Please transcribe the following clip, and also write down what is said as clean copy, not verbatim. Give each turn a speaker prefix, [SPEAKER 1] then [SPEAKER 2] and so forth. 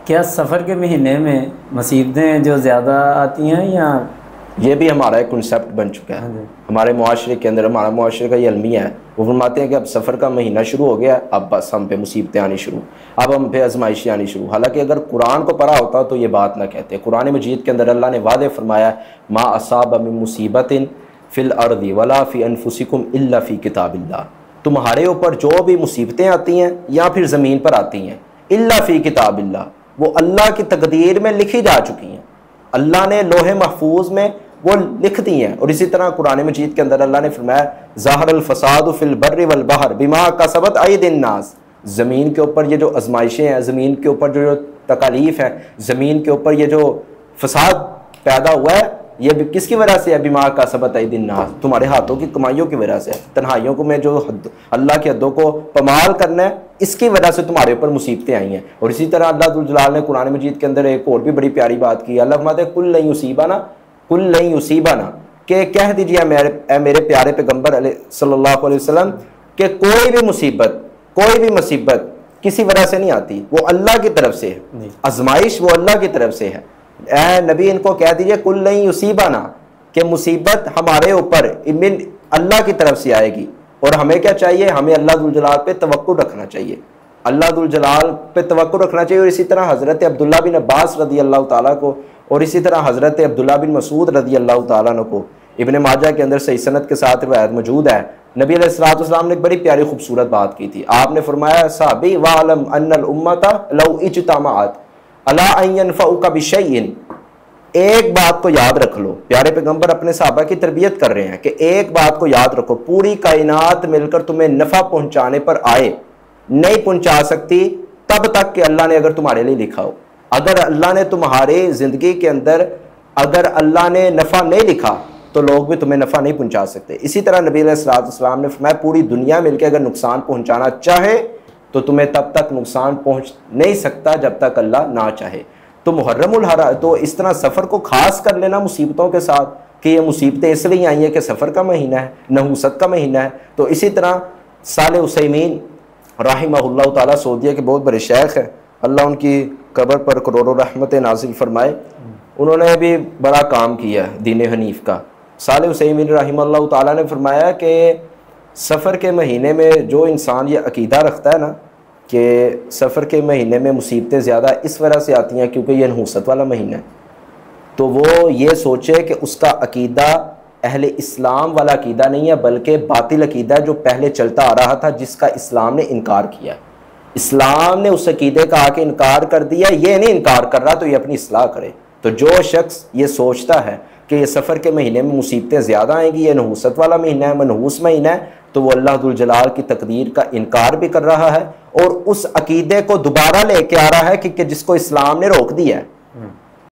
[SPEAKER 1] کیا سفر کے مہینے میں مصیبتیں جو زیادہ آتی ہیں یا
[SPEAKER 2] یہ بھی ہمارا ایک کنسیپٹ بن چکا ہے ہمارے معاشرے کے اندر. ہمارا معاشرے کا یہ المیہ ہے. وہ فرماتے ہیں کہ اب سفر کا مہینہ شروع ہو گیا, اب بس ہم پہ مصیبتیں آنی شروع, اب ہم پہ آزمائشیں آنی شروع. حالانکہ اگر قرآن کو پڑھا ہوتا تو یہ بات نہ کہتے. قرآن مجید کے اندر اللہ نے واضح فرمایا ما اصاب من مصیبت فی الارض ولا فی انفسکم الا فی کتاب اللہ. تمہارے اوپر جو بھی مصیبتیں آتی ہیں یا پھر زمین پر آتی ہیں, الا فی کتاب اللہ, وہ اللہ کی تقدیر میں لکھی جا چکی ہیں. اللہ نے لوح محفوظ میں وہ لکھ دی ہیں. اور اسی طرح قرآن مجید کے اندر اللہ نے فرمایا ظاہر الفساد فی البر والبحر بما کسبت ایدی الناس. زمین کے اوپر یہ جو آزمائشیں ہیں, زمین کے اوپر جو تکالیف ہیں, زمین کے اوپر یہ جو فساد پیدا ہوا ہے, یہ بھی کس کی وجہ سے ہے؟ بما کسبت ایدی الناس, تمہارے ہاتھوں کی کمائیوں کی وجہ سے. تنہائیوں کو میں جو اللہ کی حدوں کو پامال کرنا ہے, اس کی وجہ سے تمہارے اوپر مصیبتیں آئی ہیں. اور اسی طرح اللہ ذوالجلال نے قرآن مجید کے اندر ایک اور بھی بڑی پیاری بات کی. اللہ فرماتے ہیں کل لن یصیبنا کل لن یصیبنا, کہ کہہ دیجیے اے میرے پیارے پیغمبر صلی اللہ علیہ وسلم کہ کوئی بھی مصیبت کسی وجہ سے نہیں آتی, وہ اللہ کی طرف سے ہے. آزمائش وہ اللہ کی طرف سے ہے. اے نبی ان کو کہہ دیجیے کل لن یصیبنا, کہ مصیبت ہمارے اوپر اللہ کی طرف سے آئے گی. اور ہمیں کیا چاہیے؟ ہمیں اللہ ذوالجلال پہ توکل رکھنا چاہیے, اللہ ذوالجلال پہ توکل رکھنا چاہیے. اور اسی طرح حضرت عبداللہ بن عباس رضی اللہ تعالیٰ کو, اور اسی طرح حضرت عبداللہ بن مسعود رضی اللہ تعالیٰ عنہ کو ابن ماجہ کے اندر صحیح سند کے ساتھ روایت موجود ہے. نبی علیہ الصلوۃ والسلام نے ایک بڑی پیاری خوبصورت بات کی تھی. آپ نے فرمایا صحابی وَعْلَمْ أَنَّ الْأُمَّةَ لَوْ اجْتَمَعَتْ عَلَىٰ أَن يَنفَعُوكَ بِشَيْءٍ. ایک بات کو یاد رکھ لو, پیارے پیغمبر اپنے صحابہ کی تربیت کر رہے ہیں کہ ایک بات کو یاد رکھو, پوری کائنات مل کر تمہیں نفع پہنچانے پر آئے, نہیں پہنچا سکتی تب تک کہ اللہ نے اگر تمہارے لیے لکھا ہو. اگر اللہ نے تمہاری زندگی کے اندر اگر اللہ نے نفع نہیں لکھا تو لوگ بھی تمہیں نفع نہیں پہنچا سکتے. اسی طرح نبی علیہ الصلوۃ والسلام نے فرمایا پوری دنیا مل کے اگر نقصان پہنچانا چاہے تو تمہیں تب تک نقصان پہنچ نہیں سکتا جب تک اللہ نہ چاہے. تو محرم الحرام, تو اس طرح سفر کو خاص کر لینا مصیبتوں کے ساتھ کہ یہ مصیبتیں اس لیے آئی ہیں کہ سفر کا مہینہ ہے, نحوست کا مہینہ ہے. تو اسی طرح صالح عثیمین رحمہ اللہ تعالیٰ سعودیہ کے بہت بڑے شیخ ہیں, اللہ ان کی قبر پر کروڑوں رحمت نازل فرمائے. انہوں نے بھی بڑا کام کیا دین حنیف کا. صالح عثیمین رحمہ اللہ تعالیٰ نے فرمایا کہ سفر کے مہینے میں جو انسان یہ عقیدہ رکھتا ہے نا کہ سفر کے مہینے میں مصیبتیں زیادہ اس وجہ سے آتی ہیں کیونکہ یہ نحوست والا مہینہ ہے, تو وہ یہ سوچے کہ اس کا عقیدہ اہل اسلام والا عقیدہ نہیں ہے بلکہ باطل عقیدہ جو پہلے چلتا آ رہا تھا جس کا اسلام نے انکار کیا. اسلام نے اس عقیدے کا آ کے انکار کر دیا, یہ نہیں انکار کر رہا تو یہ اپنی اصلاح کرے. تو جو شخص یہ سوچتا ہے کہ یہ سفر کے مہینے میں مصیبتیں زیادہ آئیں گی, یہ نحوست والا مہینہ ہے, منحوس مہینہ ہے, تو وہ اللہ ذوالجلال کی تقدیر کا انکار بھی کر رہا ہے اور اس عقیدے کو دوبارہ لے کے آ رہا ہے کہ جس کو اسلام نے روک دیا ہے.